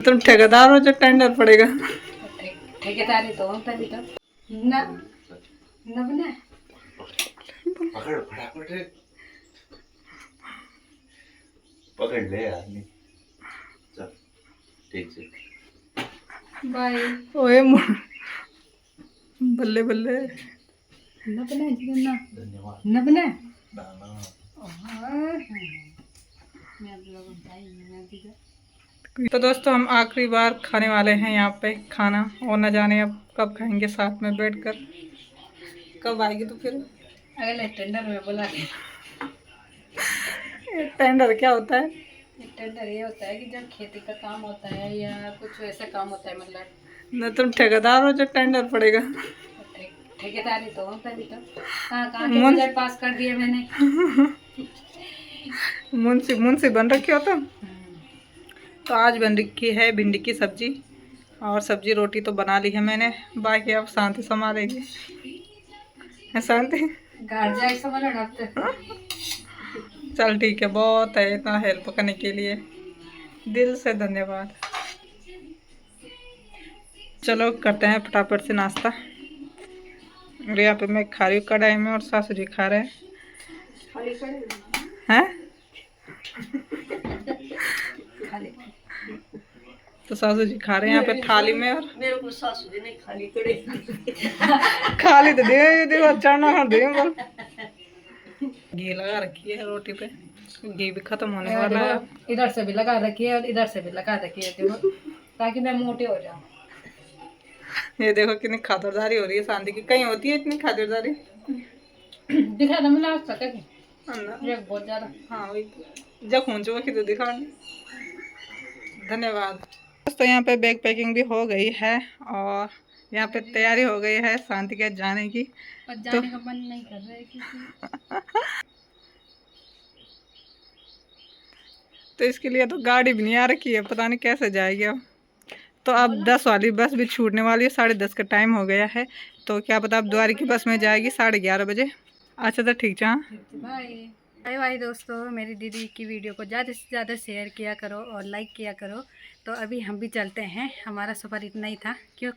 तुम ठेकेदार हो जो टेंडर पड़ेगा। ठेकेदारी तो होता भी तो ना ना बना पकड़ फटाफट पकड़ ले आदमी। चल ठीक से बाय। ओए बल्ले बल्ले ना बना जी ना धन्यवाद ना बना दाना। मैं आप लोगों को बताई मैं भी तो दोस्तों हम आखिरी बार खाने वाले हैं यहाँ पे खाना, और न जाने अब कब खाएंगे साथ में बैठकर। कब आएगी तो फिर अगले टेंडर में बोला टेंडर क्या होता है? टेंडर ये होता है कि जब खेती का काम होता है या कुछ ऐसा काम होता है मतलब न तुम ठेकेदार हो जो टेंडर पड़ेगा। ठेकेदारी तो होता भी तो कहाँ कहाँ के बजट पास कर दिए मैंने। मुंशी मुंशी बन रखी हो तुम। तो आज बन रखी है भिंडी की सब्जी, और सब्जी रोटी तो बना ली है मैंने, बाकी अब शांति संभालेगी। है शांति? घर जाए समझ लो। चल ठीक है, बहुत है, इतना हेल्प करने के लिए दिल से धन्यवाद। चलो करते हैं फटाफट से नाश्ता। और यहाँ पे मैं खा रही हूँ कढ़ाई में, और सासू जी खा रहे हैं। तो सासू जी खा रहे हैं यहाँ पे थाली में, और मेरे को सासू जी ने खाली कड़े खाली तो दे चढ़ना दे बोल। घी लगा रखी है रोटी पे, घी भी खत्म होने वाला है। इधर से भी लगा रखी है और इधर से भी लगा रखी है देखो, ताकि मैं मोटे हो जाऊं। ये देखो कितनी खातिरदारी हो रही है शांति की, कहीं होती है इतनी खातिरदारी? दिखा दो मिला सके बहुत ज्यादा। हाँ वही जब पहुँचो कि तो दिखा। धन्यवाद दोस्तों। यहाँ पे बैग पैकिंग भी हो गई है, और यहाँ पे तैयारी हो गई है शांति के जाने की। पर जाने का मन नहीं कर रहा है क्योंकि तो इसके लिए तो गाड़ी भी नहीं आ रखी है, पता नहीं कैसे जाएगी अब। तो अब 10 वाली बस भी छूटने वाली है, 10:30 का टाइम हो गया है। तो क्या पता अब द्वारी की बस में जाएगी 11:30 बजे। अच्छा तो ठीक है। बाय बाय बाय दोस्तों। मेरी दीदी की वीडियो को ज़्यादा से ज़्यादा शेयर किया करो और लाइक किया करो। तो अभी हम भी चलते हैं, हमारा सफ़र इतना ही था। क्यों?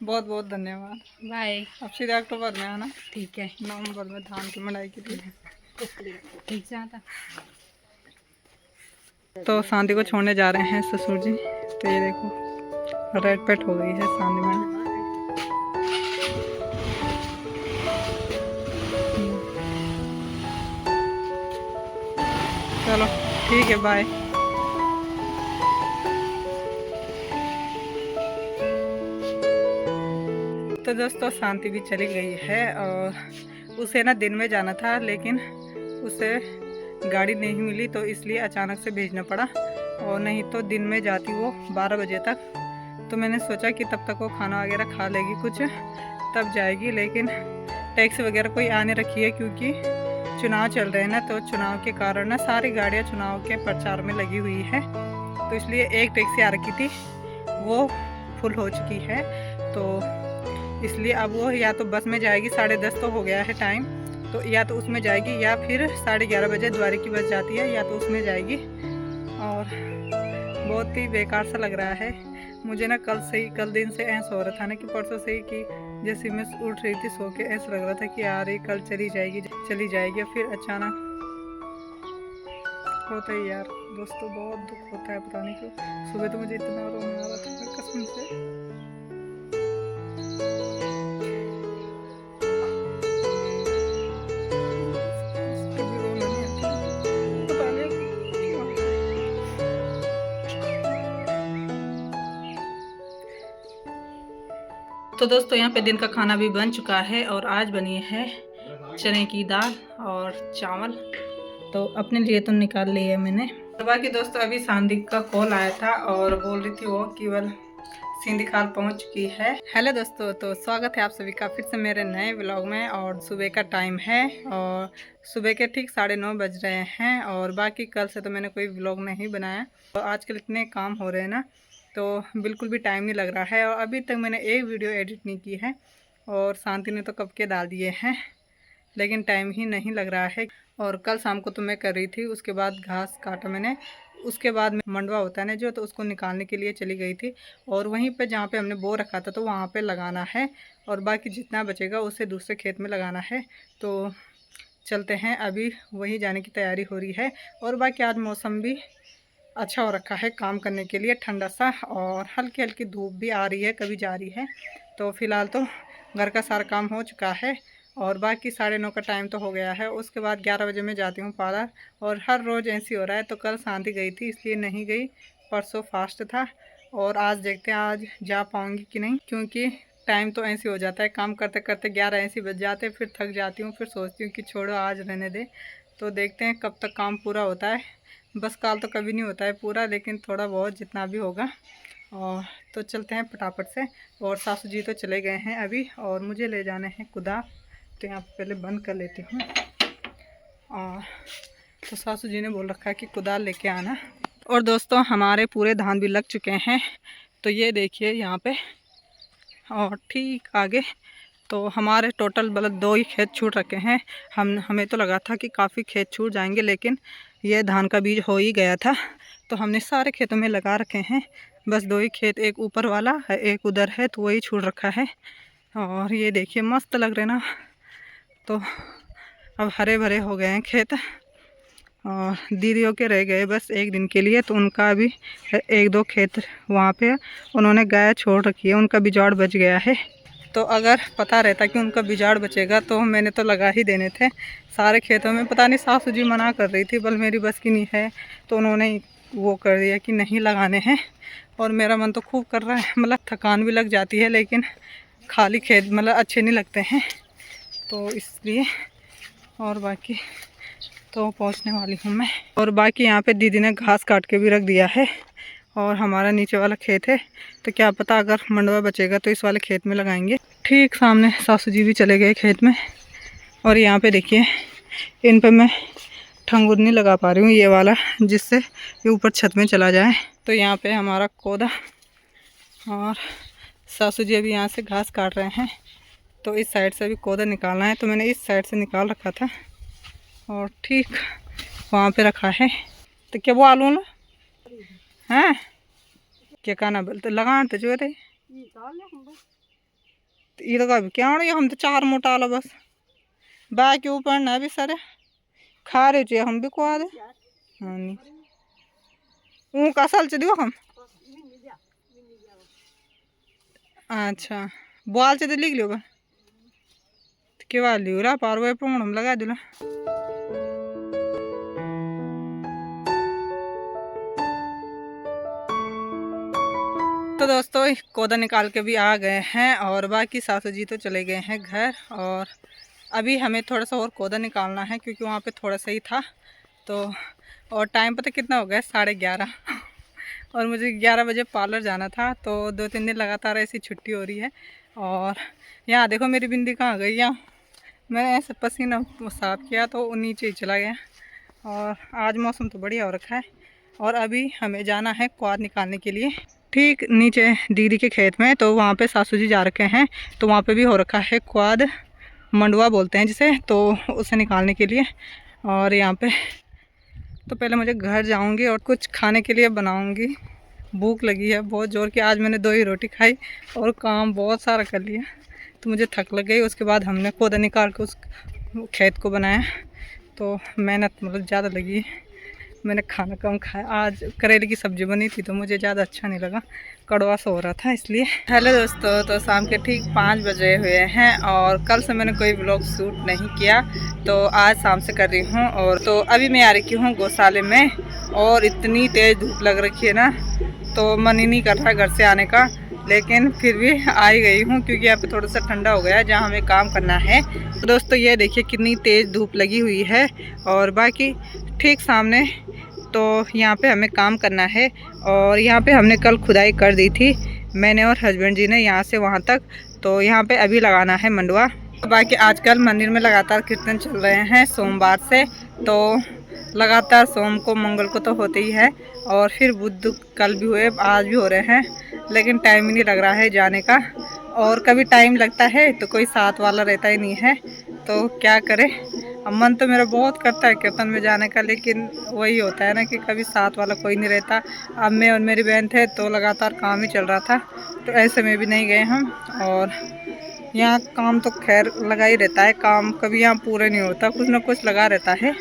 बहुत बहुत धन्यवाद। बाय। अब सीधे अक्टूबर में आना। ठीक है, नवंबर में धान की मड़ाई के लिए ठीक से आता। तो शांति को छोड़ने जा रहे हैं ससुर जी। तो ये देखो रेड पेट हो गई है शांति में। चलो ठीक है, बाय। तो दोस्तों शांति भी चली गई है, और उसे ना दिन में जाना था, लेकिन उसे गाड़ी नहीं मिली, तो इसलिए अचानक से भेजना पड़ा। और नहीं तो दिन में जाती वो 12 बजे तक। तो मैंने सोचा कि तब तक वो खाना वगैरह खा लेगी कुछ, तब जाएगी। लेकिन टैक्सी वगैरह कोई आने रखी है, क्योंकि चुनाव चल रहे हैं ना, तो चुनाव के कारण ना सारी गाड़ियाँ चुनाव के प्रचार में लगी हुई है। तो इसलिए एक टैक्सी आ रखी थी, वो फुल हो चुकी है। तो इसलिए अब वो या तो बस में जाएगी, 10:30 तो हो गया है टाइम, तो या तो उसमें जाएगी, या फिर 11:30 बजे द्वारी की बस जाती है, या तो उसमें जाएगी। और बहुत ही बेकार सा लग रहा है मुझे ना। कल दिन से ऐसा हो रहा था ना, कि परसों से ही कि जैसे मैं उठ रही थी सो के, ऐसा लग रहा था कि यार ये कल चली जाएगी। फिर अचानक होता ही यार दोस्तों, बहुत दुख होता है, पता नहीं क्यों। सुबह तो मुझे इतना रोना आ रहा था कसम से। तो दोस्तों यहाँ पे दिन का खाना भी बन चुका है, और आज बनी है चने की दाल और चावल। तो अपने लिए तो निकाल ली है मैंने। तो बाकी दोस्तों अभी शांति का कॉल आया था, और बोल रही थी वो केवल सिंधी खाल पहुँच चुकी है। हेलो दोस्तों, तो स्वागत है आप सभी का फिर से मेरे नए व्लॉग में। और सुबह का टाइम है, और सुबह के ठीक 9:30 बज रहे हैं। और बाकी कल से तो मैंने कोई व्लॉग नहीं बनाया, तो आजकल इतने काम हो रहे हैं ना, तो बिल्कुल भी टाइम नहीं लग रहा है। और अभी तक मैंने एक वीडियो एडिट नहीं की है, और शांति ने तो कब के डाल दिए हैं, लेकिन टाइम ही नहीं लग रहा है। और कल शाम को तो मैं कर रही थी, उसके बाद घास काटा मैंने, उसके बाद मंडवा होता है ना जो, तो उसको निकालने के लिए चली गई थी। और वहीं पे जहाँ पे हमने बो रखा था तो वहाँ पे लगाना है, और बाकी जितना बचेगा उसे दूसरे खेत में लगाना है। तो चलते हैं, अभी वहीं जाने की तैयारी हो रही है। और बाकी आज मौसम भी अच्छा हो रखा है काम करने के लिए, ठंडा सा, और हल्की हल्की धूप भी आ रही है, कभी जा रही है। तो फ़िलहाल तो घर का सारा काम हो चुका है, और बाकी 9:30 का टाइम तो हो गया है। उसके बाद 11 बजे मैं जाती हूँ पार्लर, और हर रोज़ ऐसी हो रहा है। तो कल शांति गई थी इसलिए नहीं गई, परसों फास्ट था, और आज देखते हैं आज जा पाऊँगी कि नहीं, क्योंकि टाइम तो ऐसे हो जाता है, काम करते करते 11 ऐसे बज जाते, फिर थक जाती हूँ, फिर सोचती हूँ कि छोड़ो आज रहने दे। तो देखते हैं कब तक काम पूरा होता है। बस काल तो कभी नहीं होता है पूरा, लेकिन थोड़ा बहुत जितना भी होगा। और तो चलते हैं फटाफट से। और सासू जी तो चले गए हैं अभी, और मुझे ले जाने हैं कुदाल, तो यहाँ पे पहले बंद कर लेती हूँ। और तो सासू जी ने बोल रखा है कि कुदाल लेके आना। और दोस्तों हमारे पूरे धान भी लग चुके हैं, तो ये देखिए यहाँ पे, और ठीक आगे तो हमारे टोटल मतलब 2 ही खेत छूट रखे हैं। हमें तो लगा था कि काफ़ी खेत छूट जाएंगे, लेकिन ये धान का बीज हो ही गया था, तो हमने सारे खेतों में लगा रखे हैं। बस 2 ही खेत, एक ऊपर वाला है एक उधर है, तो वही छूट रखा है। और ये देखिए मस्त लग रहे ना, तो अब हरे भरे हो गए हैं खेत। और दीदियों के रह गए बस एक दिन के लिए, तो उनका अभी 1-2 खेत वहाँ पे उन्होंने गाय छोड़ रखी है, उनका बिजौड़ बच गया है। तो अगर पता रहता कि उनका बिजाड़ बचेगा तो मैंने तो लगा ही देने थे सारे खेतों में। पता नहीं सासू जी मना कर रही थी, बल मेरी बस की नहीं है, तो उन्होंने वो कर दिया कि नहीं लगाने हैं। और मेरा मन तो खूब कर रहा है, मतलब थकान भी लग जाती है, लेकिन खाली खेत मतलब अच्छे नहीं लगते हैं, तो इसलिए। और बाकी तो पहुंचने वाली हूँ मैं। और बाकी यहाँ पे दीदी ने घास काट के भी रख दिया है, और हमारा नीचे वाला खेत है, तो क्या पता अगर मंडवा बचेगा तो इस वाले खेत में लगाएंगे। ठीक सामने सासू जी भी चले गए खेत में। और यहाँ पे देखिए इन पे मैं ठंगुर नहीं लगा पा रही हूँ, ये वाला, जिससे ये ऊपर छत में चला जाए। तो यहाँ पे हमारा कोदा, और सासू जी अभी यहाँ से घास काट रहे हैं, तो इस साइड से भी कोदा निकालना है, तो मैंने इस साइड से निकाल रखा था, और ठीक वहाँ पे रखा है। तो क्या वो आलू ना हैं क्या कहना बोलते लगान तो जो रे, ये तो कभी क्या होना, हम तो 4 मोटा आला बस बाकी ऊपर ना भी सारे खा रहे चाहिए, हम भी कुआ दे। हाँ नहीं ऊँ का साल दियो हम। अच्छा बोल से तो लिख लियो बा, क्या लियो रा पार वो पोंग हम लगा दूला। तो दोस्तों कोदा निकाल के भी आ गए हैं, और बाकी सासू जी तो चले गए हैं घर। और अभी हमें थोड़ा सा और कोदा निकालना है, क्योंकि वहाँ पे थोड़ा सा ही था। तो और टाइम पता कितना हो गया, 11:30 और मुझे 11 बजे पार्लर जाना था, तो 2-3 दिन लगातार ऐसी छुट्टी हो रही है। और यहाँ देखो मेरी बिंदी कहाँ गई, यहाँ मैंने ऐसे पसीना साफ किया तो वो नीचे ही चला गया। और आज मौसम तो बढ़िया हो रखा है। और अभी हमें जाना है क्वाद निकालने के लिए, ठीक नीचे दीदी के खेत में, तो वहाँ पे सासू जी जा रखे हैं, तो वहाँ पे भी हो रखा है क्वाद, मंडवा बोलते हैं जिसे, तो उसे निकालने के लिए। और यहाँ पे तो पहले मुझे घर जाऊँगी और कुछ खाने के लिए बनाऊँगी, भूख लगी है बहुत ज़ोर की। आज मैंने 2 ही रोटी खाई और काम बहुत सारा कर लिया, तो मुझे थक लग गई। उसके बाद हमने कोदा निकाल के उस खेत को बनाया, तो मेहनत मतलब ज़्यादा लगी। मैंने खाना कम खाया, आज करेले की सब्ज़ी बनी थी तो मुझे ज़्यादा अच्छा नहीं लगा, कड़वा सा हो रहा था इसलिए। हेलो दोस्तों, तो शाम के ठीक 5 बजे हुए हैं, और कल से मैंने कोई व्लॉग शूट नहीं किया, तो आज शाम से कर रही हूँ। और तो अभी मैं आ रही हूँ गौशाले में, और इतनी तेज़ धूप लग रखी है ना, तो मन ही नहीं कर रहा घर से आने का, लेकिन फिर भी आ ही गई हूँ, क्योंकि यहाँ पे थोड़ा सा ठंडा हो गया है जहाँ हमें काम करना है। तो दोस्तों ये देखिए कितनी तेज़ धूप लगी हुई है, और बाकी ठीक सामने तो यहाँ पे हमें काम करना है। और यहाँ पे हमने कल खुदाई कर दी थी, मैंने और हस्बैंड जी ने, यहाँ से वहाँ तक। तो यहाँ पे अभी लगाना है मंडवा। बाकी आजकल मंदिर में लगातार कीर्तन चल रहे हैं सोमवार से, तो लगातार सोम को मंगल को तो होते ही है, और फिर बुध कल भी हुए, आज भी हो रहे हैं, लेकिन टाइम ही नहीं लग रहा है जाने का। और कभी टाइम लगता है तो कोई साथ वाला रहता ही नहीं है, तो क्या करें। अब मन तो मेरा बहुत करता है कीर्तन में जाने का, लेकिन वही होता है ना कि कभी साथ वाला कोई नहीं रहता। अब मैं और मेरी बहन थे तो लगातार काम ही चल रहा था, तो ऐसे में भी नहीं गए हम। और यहाँ काम तो खैर लगा ही रहता है, काम कभी यहाँ पूरा नहीं होता, कुछ ना कुछ लगा रहता है।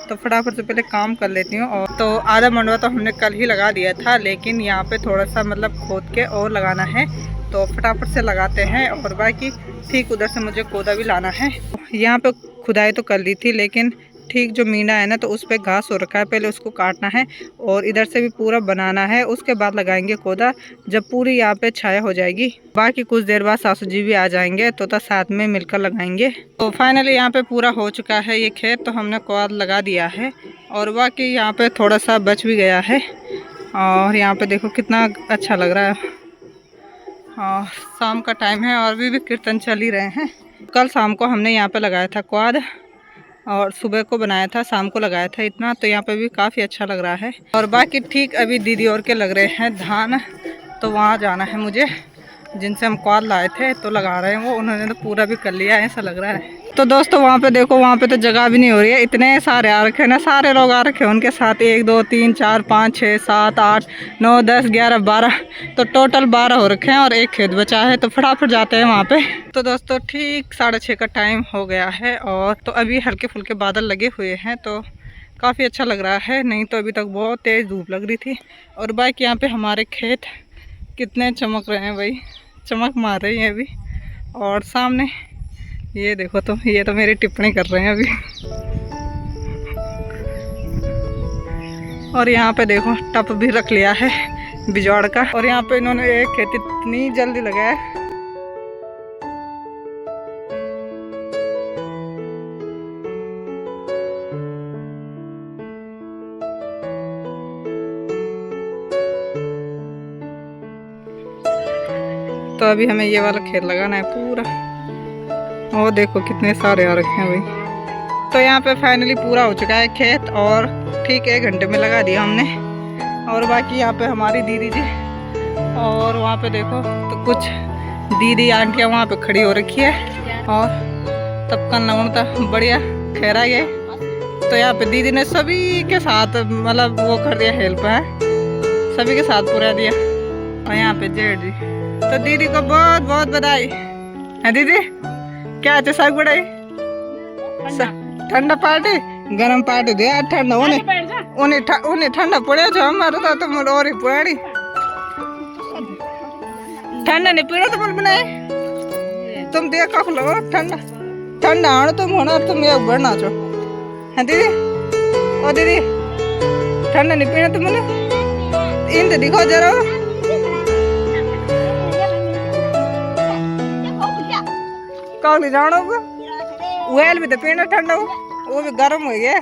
तो फटाफट से पहले काम कर लेती हूँ। और तो आधा मंडवा तो हमने कल ही लगा दिया था, लेकिन यहाँ पे थोड़ा सा मतलब खोद के और लगाना है, तो फटाफट से लगाते हैं। और बाकी ठीक उधर से मुझे कोदा भी लाना है। यहाँ पे खुदाई तो कर ली थी, लेकिन ठीक जो मीना है ना तो उस पर घास हो रखा है, पहले उसको काटना है और इधर से भी पूरा बनाना है, उसके बाद लगाएंगे कोदा, जब पूरी यहाँ पे छाया हो जाएगी। बाकी कुछ देर बाद सासू जी भी आ जाएंगे तो साथ में मिलकर लगाएंगे। तो फाइनली यहाँ पे पूरा हो चुका है ये खेत, तो हमने कोद लगा दिया है। और बाकी यहाँ पे थोड़ा सा बच भी गया है। और यहाँ पे देखो कितना अच्छा लग रहा है। और शाम का टाइम है और अभी भी कीर्तन चल ही रहे हैं। कल शाम को हमने यहाँ पे लगाया था क्वाद, और सुबह को बनाया था, शाम को लगाया था इतना, तो यहाँ पे भी काफ़ी अच्छा लग रहा है। और बाकी ठीक अभी दीदी और के लग रहे हैं धान, तो वहाँ जाना है मुझे, जिनसे हम क्वाद लाए थे तो लगा रहे हैं वो, उन्होंने तो पूरा भी कर लिया ऐसा लग रहा है। तो दोस्तों वहाँ पे देखो, वहाँ पे तो जगह भी नहीं हो रही है, इतने सारे आ रखे हैं ना, सारे लोग आ रखे हैं उनके साथ, 1 2 3 4 5 6 7 8 9 10 11 12, तो टोटल 12 हो रखे हैं और एक खेत बचा है। तो फटाफट जाते हैं वहाँ पे। तो दोस्तों ठीक 6:30 का टाइम हो गया है, और तो अभी हल्के फुल्के बादल लगे हुए हैं, तो काफ़ी अच्छा लग रहा है, नहीं तो अभी तक बहुत तेज़ धूप लग रही थी। और बाकी यहाँ पे हमारे खेत कितने चमक रहे हैं भाई, चमक मार रही हैं अभी। और सामने ये देखो, तो ये तो मेरी टिप्पणी कर रहे हैं अभी। और यहाँ पे देखो टप भी रख लिया है बिजौड़ का, और यहाँ पे इन्होंने एक खेत इतनी जल्दी लगाया है। तो अभी हमें ये वाला खेत लगाना है पूरा, और देखो कितने सारे आ रखे हैं भाई। तो यहाँ पे फाइनली पूरा हो चुका है खेत, और ठीक 1 घंटे में लगा दिया हमने। और बाकी यहाँ पे हमारी दीदी जी, और वहाँ पे देखो तो कुछ दीदी आंटियाँ वहाँ पे खड़ी हो रखी है, और तब का नमूना था बढ़िया खैरा गए। तो यहाँ पे दीदी ने सभी के साथ मतलब वो कर दिया, हेल्प है, सभी के साथ पूरा दिया। और यहाँ पे जेठ जी, तो दीदी को बहुत बहुत बधाई है। दीदी क्या है साग बढ़ाई, ठंडा पार्टी गरम पार्टी दे, ठंडा उन्हें ठंडा पड़े जो हमारे तो तुम और ही पुरानी ठंडा नहीं पीना तुम बनाए, तुम देखो लो ठंडा ठंडा आनो तुम होना, तुम एक बढ़ना चो है दीदी। ओ दीदी ठंडा नहीं पीना तुमने, इन दिखो जरा, कौली जानो वेल भी तो पीना ठंडा, वो भी गर्म हो गया।